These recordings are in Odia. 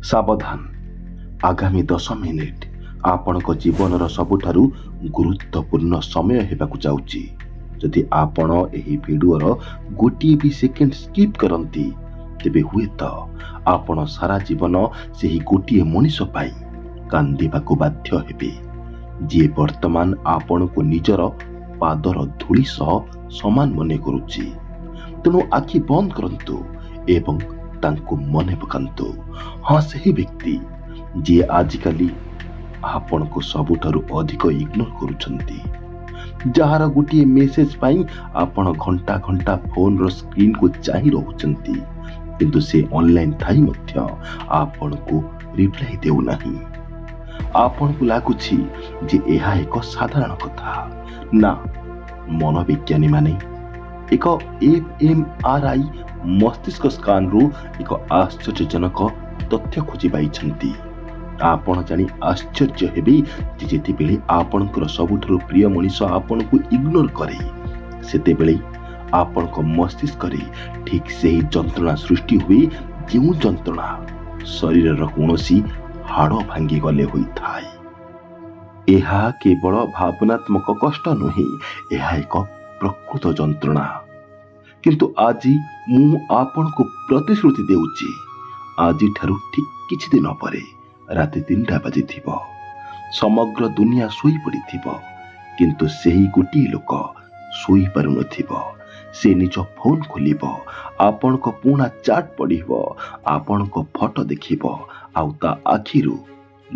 ସାବଧାନ, ଆଗାମୀ 10 ମିନିଟ୍ ଆପଣଙ୍କ ଜୀବନର ସବୁଠାରୁ ଗୁରୁତ୍ୱପୂର୍ଣ୍ଣ ସମୟ ହେବାକୁ ଯାଉଛି। ଯଦି ଆପଣ ଏହି ଭିଡ଼ିଓର ଗୋଟିଏ ବି ସେକେଣ୍ଡ ସ୍କିପ୍ କରନ୍ତି, ତେବେ ହୁଏତ ଆପଣ ସାରା ଜୀବନ ସେହି ଗୋଟିଏ ମଣିଷ ପାଇଁ କାନ୍ଦିବାକୁ ବାଧ୍ୟ ହେବେ, ଯିଏ ବର୍ତ୍ତମାନ ଆପଣଙ୍କୁ ନିଜର ପାଦର ଧୂଳି ସହ ସମାନ ମନେ କରୁଛି। ତେଣୁ ଆଖି ବନ୍ଦ କରନ୍ତୁ ଏବଂ ତାଙ୍କୁ ମନେ ପକାନ୍ତୁ। ହଁ, ସେହି ବ୍ୟକ୍ତି ଯିଏ ଆଜିକାଲି ଆପଣଙ୍କୁ ସବୁଠାରୁ ଅଧିକ ଇଗ୍ନୋର କରୁଛନ୍ତି, ଯାହାର ଗୋଟିଏ ମେସେଜ ପାଇଁ ଆପଣ ଘଣ୍ଟା ଘଣ୍ଟା ଫୋନର ସ୍କ୍ରିନକୁ ଚାହିଁ ରହୁଛନ୍ତି, କିନ୍ତୁ ସେ ଅନଲାଇନ ଥାଇ ମଧ୍ୟ ଆପଣଙ୍କୁ ରିପ୍ଲାଇ ଦେଉନାହିଁ। ଆପଣଙ୍କୁ ଲାଗୁଛି ଯେ ଏହା ଏକ ସାଧାରଣ କଥା। ନା, ମନୋବିଜ୍ଞାନୀମାନେ ଏକ FMRI ମସ୍ତିଷ୍କ ସ୍କାନରୁ ଏକ ଆଶ୍ଚର୍ଯ୍ୟଜନକ ତଥ୍ୟ ଖୋଜି ପାଇଛନ୍ତି। ଆପଣ ଜାଣି ଆଶ୍ଚର୍ଯ୍ୟ ହେବେ ଯେ ଯେତେବେଳେ ଆପଣଙ୍କର ସବୁଠାରୁ ପ୍ରିୟ ମଣିଷ ଆପଣଙ୍କୁ ଇଗ୍ନୋର କରେ, ସେତେବେଳେ ଆପଣଙ୍କ ମସ୍ତିଷ୍କରେ ଠିକ୍ ସେହି ଯନ୍ତ୍ରଣା ସୃଷ୍ଟି ହୁଏ, ଯେଉଁ ଯନ୍ତ୍ରଣା ଶରୀରର କୌଣସି ହାଡ଼ ଭାଙ୍ଗିଗଲେ ହୋଇଥାଏ। ଏହା କେବଳ ଭାବନାତ୍ମକ କଷ୍ଟ ନୁହେଁ, ଏହା ଏକ ପ୍ରକୃତ ଯନ୍ତ୍ରଣା। କିନ୍ତୁ ଆଜି ମୁଁ ଆପଣଙ୍କୁ ପ୍ରତିଶ୍ରୁତି ଦେଉଛି, ଆଜିଠାରୁ ଠିକ୍ କିଛି ଦିନ ପରେ ରାତି 3ଟା ବାଜିଥିବ, ସମଗ୍ର ଦୁନିଆ ଶୋଇପଡ଼ିଥିବ, କିନ୍ତୁ ସେହି ଗୋଟିଏ ଲୋକ ଶୋଇପାରୁନଥିବ। ସେ ନିଜ ଫୋନ୍ ଖୋଲିବ, ଆପଣଙ୍କ ପୁରୁଣା ଚାଟ୍ ପଢ଼ିବ, ଆପଣଙ୍କ ଫଟୋ ଦେଖିବ, ଆଉ ତା ଆଖିରୁ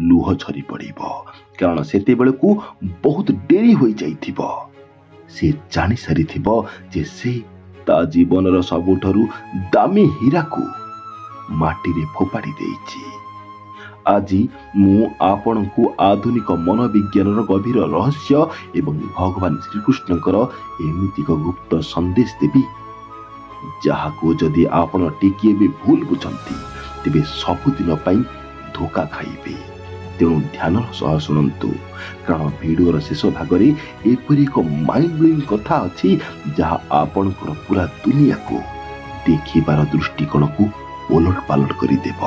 ଲୁହ ଝରି ପଡ଼ିବ, କାରଣ ସେତେବେଳକୁ ବହୁତ ଡେରି ହୋଇଯାଇଥିବ। ସେ ଜାଣିସାରିଥିବ ଯେ ସେ ତା ଜୀବନର ସବୁଠାରୁ ଦାମୀ ହୀରାକୁ ମାଟିରେ ଫୋପାଡ଼ି ଦେଇଛି। ଆଜି ମୁଁ ଆପଣଙ୍କୁ ଆଧୁନିକ ମନୋବିଜ୍ଞାନର ଗଭୀର ରହସ୍ୟ ଏବଂ ଭଗବାନ ଶ୍ରୀକୃଷ୍ଣଙ୍କର ଏମିତି ଏକ ଗୁପ୍ତ ସନ୍ଦେଶ ଦେବି, ଯାହାକୁ ଯଦି ଆପଣ ଟିକିଏ ବି ଭୁଲ ବୁଝନ୍ତି, ତେବେ ସବୁଦିନ ପାଇଁ ଧୋକା ଖାଇବେ। ତେଣୁ ଧ୍ୟାନର ସହ ଶୁଣନ୍ତୁ, କାରଣ ଭିଡ଼ିଓର ଶେଷ ଭାଗରେ ଏପରି ଏକ ମାଇଣ୍ଡ ବ୍ଲୋଇଂ କଥା ଅଛି, ଯାହା ଆପଣଙ୍କର ପୁରା ଦୁନିଆକୁ ଦେଖିବାର ଦୃଷ୍ଟିକୋଣକୁ ଓଲଟ ପାଲଟ କରିଦେବ।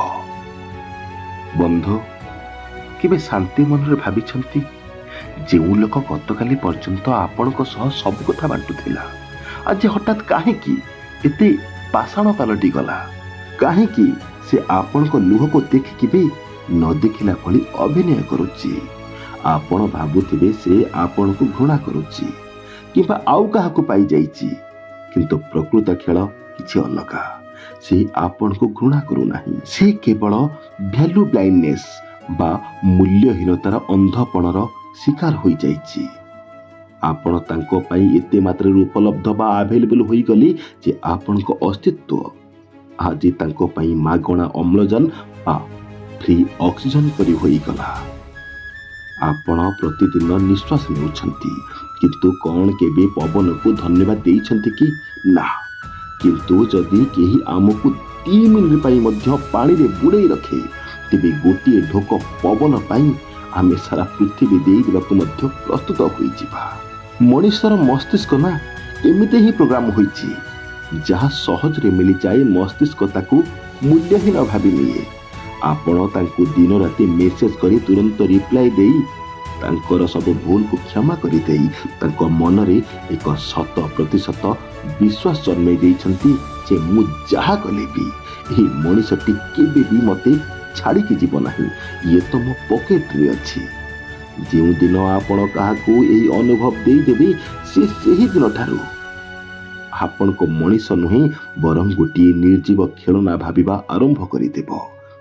ବନ୍ଧୁ, କେବେ ଶାନ୍ତି ମନରେ ଭାବିଛନ୍ତି, ଯେଉଁ ଲୋକ ଗତକାଲି ପର୍ଯ୍ୟନ୍ତ ଆପଣଙ୍କ ସହ ସବୁ କଥା ବାଣ୍ଟୁଥିଲା, ଆଜି ହଠାତ୍ କାହିଁକି ଏତେ ପାଷାଣ ପାଲଟିଗଲା? କାହିଁକି ସେ ଆପଣଙ୍କ ଲୁହକୁ ଦେଖିକି ବି ନ ଦେଖିଲା ଭଳି ଅଭିନୟ କରୁଛି? ଆପଣ ଭାବୁଥିବେ ସେ ଆପଣଙ୍କୁ ଘୃଣା କରୁଛି କିମ୍ବା ଆଉ କାହାକୁ ପାଇଯାଇଛି, କିନ୍ତୁ ପ୍ରକୃତ ଖେଳ କିଛି ଅଲଗା। ସେ ଆପଣଙ୍କୁ ଘୃଣା କରୁନାହିଁ, ସେ କେବଳ ଭ୍ୟାଲୁ ବ୍ଲାଇଣ୍ଡନେସ୍ ବା ମୂଲ୍ୟହୀନତାର ଅନ୍ଧପଣର ଶିକାର ହୋଇଯାଇଛି। ଆପଣ ତାଙ୍କ ପାଇଁ ଏତେ ମାତ୍ରାରେ ଉପଲବ୍ଧ ବା ଆଭେଲେବଲ ହୋଇଗଲେ ଯେ ଆପଣଙ୍କ ଅସ୍ତିତ୍ୱ ଆଜି ତାଙ୍କ ପାଇଁ ମାଗଣା ଅମ୍ଳଜାନ ବା ଫ୍ରି ଅକ୍ସିଜେନ ପରି ହୋଇଗଲା। ଆପଣ ପ୍ରତିଦିନ ନିଶ୍ୱାସ ନେଉଛନ୍ତି, କିନ୍ତୁ କ'ଣ କେବେ ପବନକୁ ଧନ୍ୟବାଦ ଦେଇଛନ୍ତି କି? ନା। କିନ୍ତୁ ଯଦି କେହି ଆମକୁ 3 ମିନିଟ୍ ପାଇଁ ମଧ୍ୟ ପାଣିରେ ବୁଡ଼େଇ ରଖେ, ତେବେ ଗୋଟିଏ ଢୋକ ପବନ ପାଇଁ ଆମେ ସାରା ପୃଥିବୀ ଦେଇଦେବାକୁ ମଧ୍ୟ ପ୍ରସ୍ତୁତ ହୋଇଯିବା। ମଣିଷର ମସ୍ତିଷ୍କ ନା ଏମିତି ହିଁ ପ୍ରୋଗ୍ରାମ ହୋଇଛି, ଯାହା ସହଜରେ ମିଳିଯାଏ ମସ୍ତିଷ୍କ ତାକୁ ମୂଲ୍ୟହୀନ ଭାବି ନିଏ। ଆପଣ ତାଙ୍କୁ ଦିନ ରାତି ମେସେଜ କରି ତୁରନ୍ତ ରିପ୍ଲାଏ ଦେଇ ତାଙ୍କର ସବୁ ଭୁଲକୁ କ୍ଷମା କରିଦେଇ ତାଙ୍କ ମନରେ ଏକ 100% ବିଶ୍ୱାସ ଜନ୍ମେଇ ଦେଇଛନ୍ତି ଯେ ମୁଁ ଯାହା କଲେ ବି ଏହି ମଣିଷଟି କେବେ ବି ମୋତେ ଛାଡ଼ିକି ଯିବ ନାହିଁ, ଇଏ ତ ମୋ ପକେଟରେ ଅଛି। ଯେଉଁଦିନ ଆପଣ କାହାକୁ ଏହି ଅନୁଭବ ଦେଇଦେବେ, ସେ ସେହି ଦିନଠାରୁ ଆପଣଙ୍କ ମଣିଷ ନୁହେଁ, ବରଂ ଗୋଟିଏ ନିର୍ଜୀବ ଖେଳନା ଭାବିବା ଆରମ୍ଭ କରିଦେବ।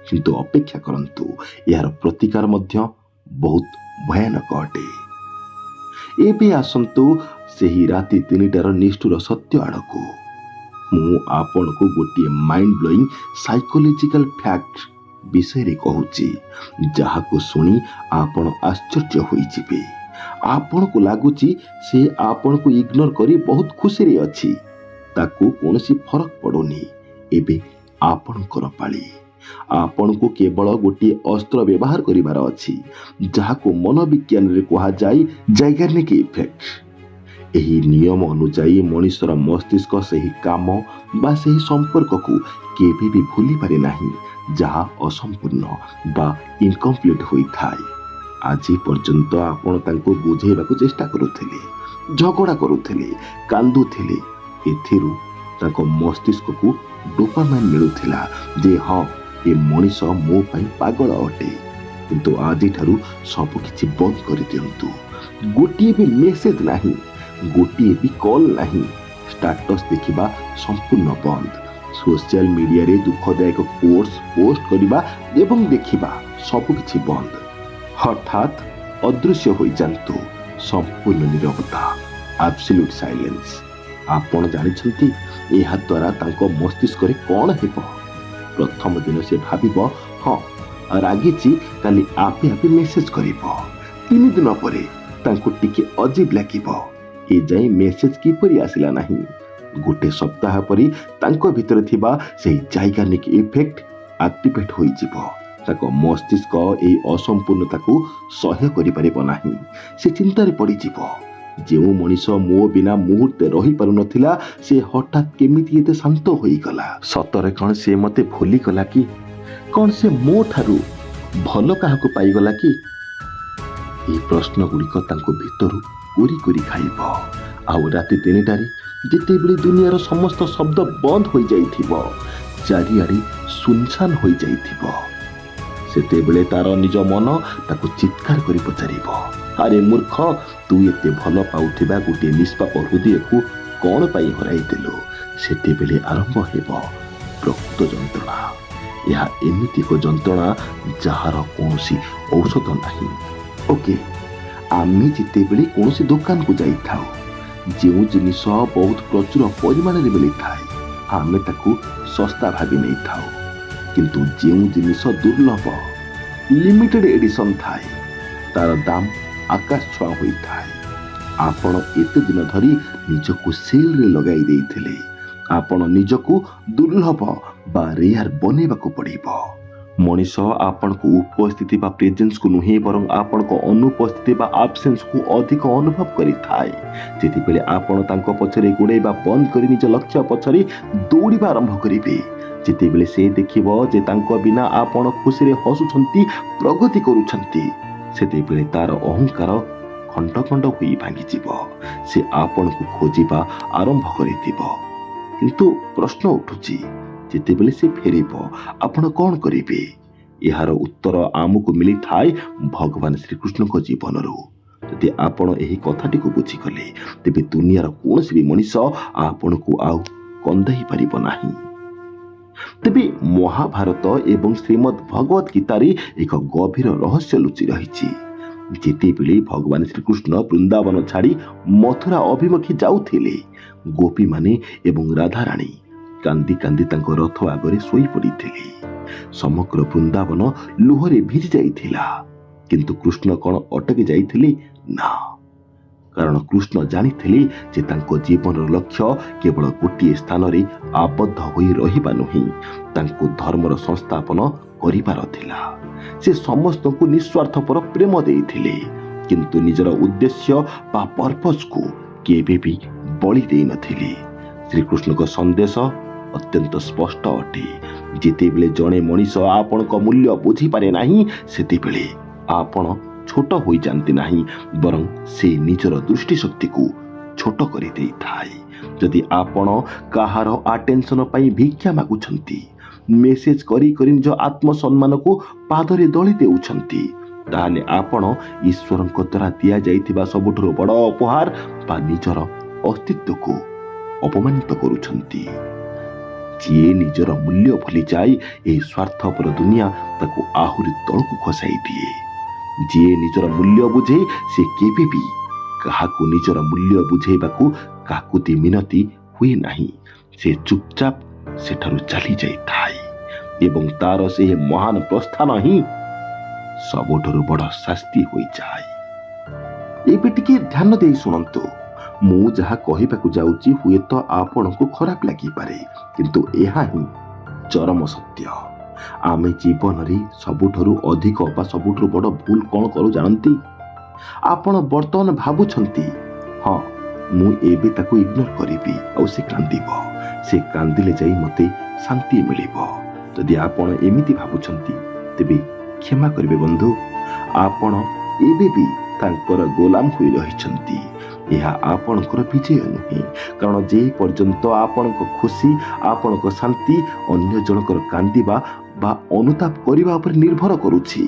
କିନ୍ତୁ ଅପେକ୍ଷା କରନ୍ତୁ, ଏହାର ପ୍ରତିକାର ମଧ୍ୟ ବହୁତ ଭୟାନକ ଅଟେ। ଏବେ ଆସନ୍ତୁ ସେହି ରାତି 3ଟାର ନିଷ୍ଠୁର ସତ୍ୟ ଆଡ଼କୁ। ମୁଁ ଆପଣଙ୍କୁ ଗୋଟିଏ ମାଇଣ୍ଡ ବ୍ଲୋଇଂ ସାଇକୋଲୋଜିକାଲ ଫ୍ୟାକ୍ଟ ବିଷୟରେ କହୁଛି, ଯାହାକୁ ଶୁଣି ଆପଣ ଆଶ୍ଚର୍ଯ୍ୟ ହୋଇଯିବେ। ଆପଣଙ୍କୁ ଲାଗୁଛି ସେ ଆପଣଙ୍କୁ ଇଗ୍ନୋର କରି ବହୁତ ଖୁସିରେ ଅଛି, ତାକୁ କୌଣସି ଫରକ ପଡ଼ୁନି। ଏବେ ଆପଣଙ୍କର ପାଳି। ଆପଣଙ୍କୁ କେବଳ ଗୋଟିଏ ଅସ୍ତ୍ର ବ୍ୟବହାର କରିବାର ଅଛି, ଯାହାକୁ ମନୋବିଜ୍ଞାନରେ କୁହାଯାଏ ଜାଇଗାର୍ନିକ ଇଫେକ୍ଟ। ଏହି ନିୟମ ଅନୁଯାୟୀ ମଣିଷର ମସ୍ତିଷ୍କ ସେହି କାମ ବା ସେହି ସମ୍ପର୍କକୁ କେବେ ବି ଭୁଲି ପାରେ ନାହିଁ, ଯାହା ଅସମ୍ପୂର୍ଣ୍ଣ ବା ଇନକମ୍ପ୍ଲିଟ୍ ହୋଇଥାଏ। ଆଜି ପର୍ଯ୍ୟନ୍ତ ଆପଣ ତାଙ୍କୁ ବୁଝେଇବାକୁ ଚେଷ୍ଟା କରୁଥିଲେ, ଝଗଡ଼ା କରୁଥିଲେ, କାନ୍ଦୁଥିଲେ। ଏଥିରୁ ତାଙ୍କ ମସ୍ତିଷ୍କକୁ ଡୋପାମାଇନ୍ ମିଳୁଥିଲା ଯେ ହଁ, ଏ ମଣିଷ ମୋ ପାଇଁ ପାଗଳ ଅଟେ। କିନ୍ତୁ ଆଜିଠାରୁ ସବୁକିଛି ବନ୍ଦ କରିଦିଅନ୍ତୁ। ଗୋଟିଏ ବି ମେସେଜ ନାହିଁ, ଗୋଟିଏ ବି କଲ୍ ନାହିଁ। ଷ୍ଟାଟସ୍ ଦେଖିବା ସମ୍ପୂର୍ଣ୍ଣ ବନ୍ଦ। ସୋସିଆଲ ମିଡ଼ିଆରେ ଦୁଃଖଦାୟକ କୋଟ୍ସ ପୋଷ୍ଟ କରିବା ଏବଂ ଦେଖିବା ସବୁକିଛି ବନ୍ଦ। ହଠାତ୍ ଅଦୃଶ୍ୟ ହୋଇଯାଆନ୍ତୁ। ସମ୍ପୂର୍ଣ୍ଣ ନୀରବତା, ଆବସଲ୍ୟୁଟ୍ ସାଇଲେନ୍ସ। ଆପଣ ଜାଣିଛନ୍ତି ଏହା ଦ୍ୱାରା ତାଙ୍କ ମସ୍ତିଷ୍କରେ କ'ଣ ହେବ? ପ୍ରଥମ ଦିନ ସେ ଭାବିବ, ହଁ ରାଗିଛି, କାଲି ଆପେ ଆପେ ମେସେଜ କରିବ। 3 ଦିନ ପରେ ତାଙ୍କୁ ଟିକେ ଅଜୀବ ଲାଗିବ, ଏ ଯାଇ ମେସେଜ କିପରି ଆସିଲା ନାହିଁ। ଗୋଟେ ସପ୍ତାହ ପରେ ତାଙ୍କ ଭିତରେ ଥିବା ସେହି ଜାଇଗାନିକ୍ ଇଫେକ୍ଟ ଆକ୍ଟିଭେଟ୍ ହୋଇଯିବ। ତାଙ୍କ ମସ୍ତିଷ୍କ ଏହି ଅସମ୍ପୂର୍ଣ୍ଣତାକୁ ସହ୍ୟ କରିପାରିବ ନାହିଁ। ସେ ଚିନ୍ତାରେ ପଡ଼ିଯିବ, ଯେଉଁ ମଣିଷ ମୋ ବିନା ମୁହୂର୍ତ୍ତେ ରହିପାରୁନଥିଲା, ସେ ହଠାତ୍ କେମିତି ଏତେ ଶାନ୍ତ ହୋଇଗଲା? ସତରେ କ'ଣ ସେ ମୋତେ ଭୁଲିଗଲା କି? କ'ଣ ସେ ମୋ ଠାରୁ ଭଲ କାହାକୁ ପାଇଗଲା କି? ଏହି ପ୍ରଶ୍ନ ଗୁଡ଼ିକ ତାଙ୍କ ଭିତରୁ କୋରି କୋରି ଖାଇବ। ଆଉ ରାତି 3ଟାରେ ଯେତେବେଳେ ଦୁନିଆର ସମସ୍ତ ଶବ୍ଦ ବନ୍ଦ ହୋଇଯାଇଥିବ, ଚାରିଆଡ଼େ ସୁନସାନ ହୋଇଯାଇଥିବ, ସେତେବେଳେ ତାର ନିଜ ମନ ତାକୁ ଚିତ୍କାର କରି ପଚାରିବ, ଆରେ ମୂର୍ଖ, ତୁ ଏତେ ଭଲ ପାଉଥିବା ଗୋଟିଏ ନିଷ୍ପାପ ହୃଦୟକୁ କ'ଣ ପାଇଁ ହରାଇଦେଲୁ? ସେତେବେଳେ ଆରମ୍ଭ ହେବ ପ୍ରକୃତ ଯନ୍ତ୍ରଣା। ଏହା ଏମିତି ଏକ ଯନ୍ତ୍ରଣା ଯାହାର କୌଣସି ଔଷଧ ନାହିଁ। ଓକେ, ଆମେ ଯେତେବେଳେ କୌଣସି ଦୋକାନକୁ ଯାଇଥାଉ, ଯେଉଁ ଜିନିଷ ବହୁତ ପ୍ରଚୁର ପରିମାଣରେ ମିଳିଥାଏ, ଆମେ ତାକୁ ଶସ୍ତା ଭାବି ନେଇଥାଉ। କିନ୍ତୁ ଯେଉଁ ଜିନିଷ ଦୁର୍ଲଭ, ଲିମିଟେଡ୍ ଏଡିସନ୍ ଥାଏ, ତାର ଦାମ ଆକାଶ ଛୁଆଁ ହୋଇଥାଏ। ଆପଣ ଏତେ ଦିନ ଧରି ନିଜକୁ ସେଲରେ ଲଗାଇ ଦେଇଥିଲେ। ଆପଣ ନିଜକୁ ଦୁର୍ଲଭ ବା ରେୟାର ବନେଇବାକୁ ପଡ଼ିବ। ମଣିଷ ଆପଣଙ୍କ ଉପସ୍ଥିତି ବା ପ୍ରେଜେନ୍ସକୁ ନୁହେଁ, ବରଂ ଆପଣଙ୍କ ଅନୁପସ୍ଥିତି ବା ଆବସେନ୍ସକୁ ଅଧିକ ଅନୁଭବ କରିଥାଏ। ଯେତେବେଳେ ଆପଣ ତାଙ୍କ ପଛରେ ଗୋଡ଼େଇବା ବନ୍ଦ କରି ନିଜ ଲକ୍ଷ୍ୟ ପଛରେ ଦୌଡ଼ିବା ଆରମ୍ଭ କରିବେ, ଯେତେବେଳେ ସେ ଦେଖିବ ଯେ ତାଙ୍କ ବିନା ଆପଣ ଖୁସିରେ ହସୁଛନ୍ତି, ପ୍ରଗତି କରୁଛନ୍ତି, ସେତେବେଳେ ତାର ଅହଙ୍କାର ଖଣ୍ଡ ଖଣ୍ଡ ହୋଇ ଭାଙ୍ଗିଯିବ। ସେ ଆପଣଙ୍କୁ ଖୋଜିବା ଆରମ୍ଭ କରିଥିବ। କିନ୍ତୁ ପ୍ରଶ୍ନ ଉଠୁଛି, ଯେତେବେଳେ ସେ ଫେରିବ, ଆପଣ କ'ଣ କରିବେ? ଏହାର ଉତ୍ତର ଆମକୁ ମିଳିଥାଏ ଭଗବାନ ଶ୍ରୀକୃଷ୍ଣଙ୍କ ଜୀବନରୁ। ଯଦି ଆପଣ ଏହି କଥାଟିକୁ ବୁଝିଗଲେ, ତେବେ ଦୁନିଆର କୌଣସି ବି ମଣିଷ ଆପଣଙ୍କୁ ଆଉ କନ୍ଦାଇ ପାରିବ ନାହିଁ। ତେବେ ମହାଭାରତ ଏବଂ ଶ୍ରୀମଦ୍ ଭଗବତ ଗୀତାରେ ଏକ ଗଭୀର ରହସ୍ୟ ଲୁଚି ରହିଛି। ଯେତେବେଳେ ଭଗବାନ ଶ୍ରୀକୃଷ୍ଣ ବୃନ୍ଦାବନ ଛାଡ଼ି ମଥୁରା ଅଭିମୁଖେ ଯାଉଥିଲେ, ଗୋପୀମାନେ ଏବଂ ରାଧାରାଣୀ କାନ୍ଦି କାନ୍ଦି ତାଙ୍କ ରଥ ଆଗରେ ଶୋଇପଡ଼ିଥିଲେ। ସମଗ୍ର ବୃନ୍ଦାବନ ଲୁହରେ ଭିଜି ଯାଇଥିଲା। କିନ୍ତୁ କୃଷ୍ଣ କ'ଣ ଅଟକି ଯାଇଥିଲେ? ନା, କାରଣ କୃଷ୍ଣ ଜାଣିଥିଲେ ଯେ ତାଙ୍କ ଜୀବନର ଲକ୍ଷ୍ୟ କେବଳ ଗୋଟିଏ ସ୍ଥାନରେ ଆବଦ୍ଧ ହୋଇ ରହିବା ନୁହେଁ, ତାଙ୍କୁ ଧର୍ମର ସଂସ୍ଥାପନ କରିବାର ଥିଲା। ସେ ସମସ୍ତଙ୍କୁ ନିଃସ୍ୱାର୍ଥପର ପ୍ରେମ ଦେଇଥିଲେ, କିନ୍ତୁ ନିଜର ଉଦ୍ଦେଶ୍ୟ ବା ପର୍ପସକୁ କେବେ ବି ବଳି ଦେଇନଥିଲେ। ଶ୍ରୀକୃଷ୍ଣଙ୍କ ସନ୍ଦେଶ ଅତ୍ୟନ୍ତ ସ୍ପଷ୍ଟ ଅଟେ। ଯେତେବେଳେ ଜଣେ ମଣିଷ ଆପଣଙ୍କ ମୂଲ୍ୟ ବୁଝିପାରେ ନାହିଁ, ସେତେବେଳେ ଆପଣ ଛୋଟ ହୋଇଯାଆନ୍ତି ନାହିଁ, ବରଂ ସେ ନିଜର ଦୃଷ୍ଟିଶକ୍ତିକୁ ଛୋଟ କରିଦେଇଥାଏ। ଯଦି ଆପଣ କାହାର ଆଟେନସନ ପାଇଁ ଭିକ୍ଷା ମାଗୁଛନ୍ତି, ମେସେଜ କରି କରି ନିଜ ଆତ୍ମସମ୍ମାନକୁ ପାଦରେ ଦଳି ଦେଉଛନ୍ତି, ତାହେଲେ ଆପଣ ଈଶ୍ୱରଙ୍କ ଦ୍ୱାରା ଦିଆଯାଇଥିବା ସବୁଠାରୁ ବଡ଼ ଉପହାର ବା ନିଜର ଅସ୍ତିତ୍ୱକୁ ଅପମାନିତ କରୁଛନ୍ତି। ଯିଏ ନିଜର ମୂଲ୍ୟ ଭୁଲିଯାଏ, ଏହି ସ୍ୱାର୍ଥପର ଦୁନିଆ ତାକୁ ଆହୁରି ତଳକୁ ଖସାଇ ଦିଏ। ଯିଏ ନିଜର ମୂଲ୍ୟ ବୁଝେ, ସେ କେବେ ବି କାହାକୁ ନିଜର ମୂଲ୍ୟ ବୁଝେଇବାକୁ କାକୁତି ମିନତି ହୁଏ ନାହିଁ। ସେ ଚୁପଚାପ ସେଠାରୁ ଚାଲି ଯାଇଥାଏ ଏବଂ ତାର ସେହି ମହାନ ପ୍ରସ୍ଥାନ ହିଁ ସବୁଠାରୁ ବଡ଼ ଶାସ୍ତି ହୋଇଯାଏ। ଏବେ ଟିକେ ଧ୍ୟାନ ଦେଇ ଶୁଣନ୍ତୁ। ମୁଁ ଯାହା କହିବାକୁ ଯାଉଛି ହୁଏତ ଆପଣଙ୍କୁ ଖରାପ ଲାଗିପାରେ, କିନ୍ତୁ ଏହା ହିଁ ଚରମ ସତ୍ୟ। ଆମେ ଜୀବନରେ ସବୁଠାରୁ ଅଧିକ ବା ସବୁଠାରୁ ବଡ଼ ଭୁଲ କ'ଣ କରୁ ଜାଣନ୍ତି? ଆପଣ ବର୍ତ୍ତମାନ ଭାବୁଛନ୍ତି, ହଁ ମୁଁ ଏବେ ତାକୁ ଇଗ୍ନୋର କରିବି ଆଉ ସେ କାନ୍ଦିବ, ସେ କାନ୍ଦିଲେ ଯାଇ ମୋତେ ଶାନ୍ତି ମିଳିବ। ଯଦି ଆପଣ ଏମିତି ଭାବୁଛନ୍ତି ତେବେ କ୍ଷମା କରିବେ ବନ୍ଧୁ, ଆପଣ ଏବେ ବି ତାଙ୍କର ଗୋଲାମ ହୋଇ ରହିଛନ୍ତି। ଏହା ଆପଣଙ୍କର ବିଜୟ ନୁହେଁ, କାରଣ ଯେ ପର୍ଯ୍ୟନ୍ତ ଆପଣଙ୍କ ଖୁସି, ଆପଣଙ୍କ ଶାନ୍ତି ଅନ୍ୟ ଜଣଙ୍କର କାନ୍ଦିବା ବା ଅନୁତାପ କରିବା ଉପରେ ନିର୍ଭର କରୁଛି,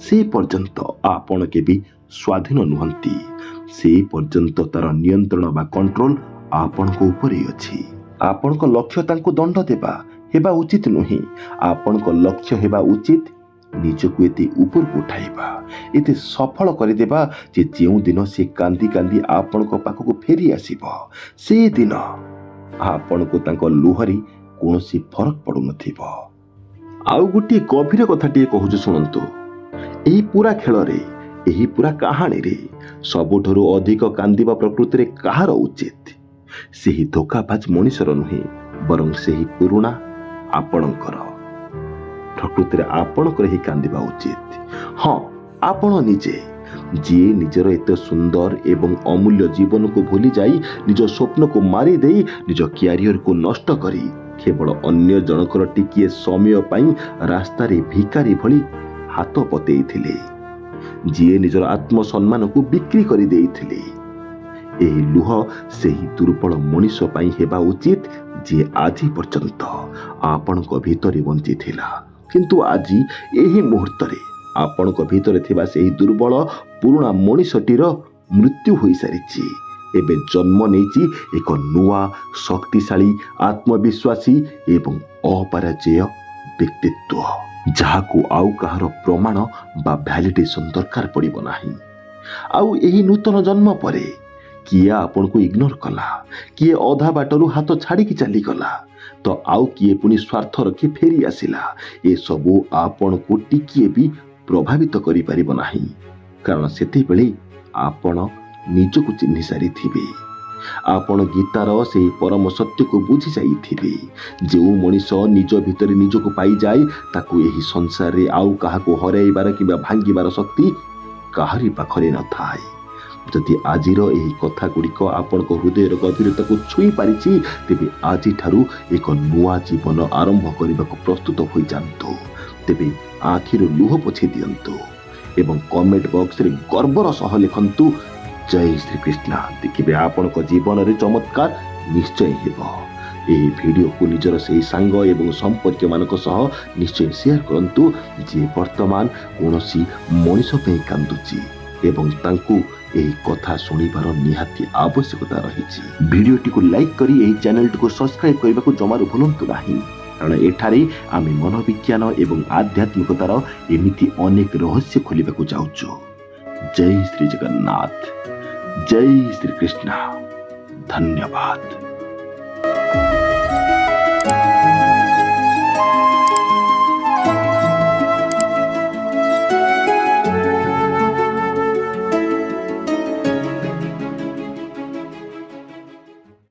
ସେ ପର୍ଯ୍ୟନ୍ତ ଆପଣ କେବେ ସ୍ୱାଧୀନ ନୁହନ୍ତି। ସେ ପର୍ଯ୍ୟନ୍ତ ତାର ନିୟନ୍ତ୍ରଣ ବା କଣ୍ଟ୍ରୋଲ ଆପଣଙ୍କ ଉପରେ ଅଛି। ଆପଣଙ୍କ ଲକ୍ଷ୍ୟ ତାଙ୍କୁ ଦଣ୍ଡ ଦେବା ହେବା ଉଚିତ ନୁହେଁ। ଆପଣଙ୍କ ଲକ୍ଷ୍ୟ ହେବା ଉଚିତ ନିଜକୁ ଏତେ ଉପରକୁ ଉଠାଇବା, ଏତେ ସଫଳ କରିଦେବା ଯେ ଯେଉଁ ଦିନ ସେ କାନ୍ଦି କାନ୍ଦି ଆପଣଙ୍କ ପାଖକୁ ଫେରି ଆସିବ, ସେଦିନ ଆପଣଙ୍କୁ ତାଙ୍କ ଲୁହରେ କୌଣସି ଫରକ ପଡୁନଥିବ। ଆଉ ଗୋଟିଏ ଗଭୀର କଥାଟିଏ କହୁଛି ଶୁଣନ୍ତୁ। ଏହି ପୁରା ଖେଳରେ, ଏହି ପୁରା କାହାଣୀରେ ସବୁଠାରୁ ଅଧିକ କାନ୍ଦିବା ପ୍ରକୃତିରେ କାହାର ଉଚିତ? ସେହି ଧୋକାବାଜ ମଣିଷର ନୁହେଁ, ବରଂ ସେହି ପୁରୁଣା ଆପଣଙ୍କର। ପ୍ରକୃତିରେ ଆପଣଙ୍କର ହିଁ କାନ୍ଦିବା ଉଚିତ। ହଁ, ଆପଣ ନିଜେ, ଯିଏ ନିଜର ଏତେ ସୁନ୍ଦର ଏବଂ ଅମୂଲ୍ୟ ଜୀବନକୁ ଭୁଲି ଯାଇ, ନିଜ ସ୍ୱପ୍ନକୁ ମାରିଦେଇ, ନିଜ କ୍ୟାରିୟରକୁ ନଷ୍ଟ କରି କେବଳ ଅନ୍ୟ ଜଣଙ୍କର ଟିକିଏ ସମୟ ପାଇଁ ରାସ୍ତାରେ ଭିକାରୀ ଭଳି ହାତ ପତେଇଥିଲେ, ଯିଏ ନିଜର ଆତ୍ମସମ୍ମାନକୁ ବିକ୍ରି କରିଦେଇଥିଲେ। ଏହି ଲୁହ ସେହି ଦୁର୍ବଳ ମଣିଷ ପାଇଁ ହେବା ଉଚିତ, ଯିଏ ଆଜି ପର୍ଯ୍ୟନ୍ତ ଆପଣଙ୍କ ଭିତରେ ବଞ୍ଚିଥିଲା, କିନ୍ତୁ ଆଜି ଏହି ମୁହୂର୍ତ୍ତରେ ଆପଣଙ୍କ ଭିତରେ ଥିବା ସେହି ଦୁର୍ବଳ ପୁରୁଣା ମଣିଷଟିର ମୃତ୍ୟୁ ହୋଇସାରିଛି। ଏବେ ଜନ୍ମ ନେଇଛି ଏକ ନୂଆ, ଶକ୍ତିଶାଳୀ, ଆତ୍ମବିଶ୍ୱାସୀ ଏବଂ ଅପରାଜେୟ ବ୍ୟକ୍ତିତ୍ୱ, ଯାହାକୁ ଆଉ କାହାର ପ୍ରମାଣ ବା ଭ୍ୟାଲିଡେସନ ଦରକାର ପଡ଼ିବ ନାହିଁ। ଆଉ ଏହି ନୂତନ ଜନ୍ମ ପରେ କିଏ ଆପଣଙ୍କୁ ଇଗ୍ନୋର କଲା, କିଏ ଅଧା ବାଟରୁ ହାତ ଛାଡ଼ିକି ଚାଲିଗଲା, ତ ଆଉ କିଏ ପୁଣି ସ୍ୱାର୍ଥ ରଖି ଫେରି ଆସିଲା, ଏସବୁ ଆପଣଙ୍କୁ ଟିକିଏ ବି ପ୍ରଭାବିତ କରିପାରିବ ନାହିଁ, କାରଣ ସେତେବେଳେ ଆପଣ ନିଜକୁ ଚିହ୍ନି ସାରିଥିବେ। ଆପଣ ଗୀତାର ସେହି ପରମ ସତ୍ୟକୁ ବୁଝି ଯାଇଥିବେ। ଯେଉଁ ମଣିଷ ନିଜ ଭିତରେ ନିଜକୁ ପାଇଯାଏ, ତାକୁ ଏହି ସଂସାରରେ ଆଉ କାହାକୁ ହରାଇବାର କିମ୍ବା ଭାଙ୍ଗିବାର ଶକ୍ତି କାହାରି ପାଖରେ ନଥାଏ। ଯଦି ଆଜିର ଏହି କଥା ଗୁଡ଼ିକ ଆପଣଙ୍କ ହୃଦୟର ଗଭୀରତାକୁ ଛୁଇଁ ପାରିଛି, ତେବେ ଆଜିଠାରୁ ଏକ ନୂଆ ଜୀବନ ଆରମ୍ଭ କରିବାକୁ ପ୍ରସ୍ତୁତ ହୋଇଯାଆନ୍ତୁ। ତେବେ ଆଖିରୁ ଲୁହ ପୋଛି ଦିଅନ୍ତୁ ଏବଂ କମେଣ୍ଟ ବକ୍ସରେ ଗର୍ବର ସହ ଲେଖନ୍ତୁ ଜୟ ଶ୍ରୀକୃଷ୍ଣ। ଦେଖିବେ ଆପଣଙ୍କ ଜୀବନରେ ଚମତ୍କାର ନିଶ୍ଚୟ ହେବ। ଏହି ଭିଡ଼ିଓକୁ ନିଜର ସେହି ସାଙ୍ଗ ଏବଂ ସମ୍ପର୍କୀୟମାନଙ୍କ ସହ ନିଶ୍ଚୟ ସେୟାର କରନ୍ତୁ, ଯିଏ ବର୍ତ୍ତମାନ କୌଣସି ମଣିଷ ପାଇଁ କାନ୍ଦୁଛି ଏବଂ ତାଙ୍କୁ ଏହି କଥା ଶୁଣିବାର ନିହାତି ଆବଶ୍ୟକତା ରହିଛି। ଭିଡ଼ିଓଟିକୁ ଲାଇକ୍ କରି ଏହି ଚ୍ୟାନେଲଟିକୁ ସବସ୍କ୍ରାଇବ କରିବାକୁ ଜମାରୁ ଭୁଲନ୍ତୁ ନାହିଁ, କାରଣ ଏଠାରେ ଆମେ ମନୋବିଜ୍ଞାନ ଏବଂ ଆଧ୍ୟାତ୍ମିକତାର ଏମିତି ଅନେକ ରହସ୍ୟ ଖୋଲିବାକୁ ଯାଉଛୁ। ଜୟ ଶ୍ରୀ ଜଗନ୍ନାଥ, ଜୟ ଶ୍ରୀକୃଷ୍ଣ, ଧନ୍ୟବାଦ।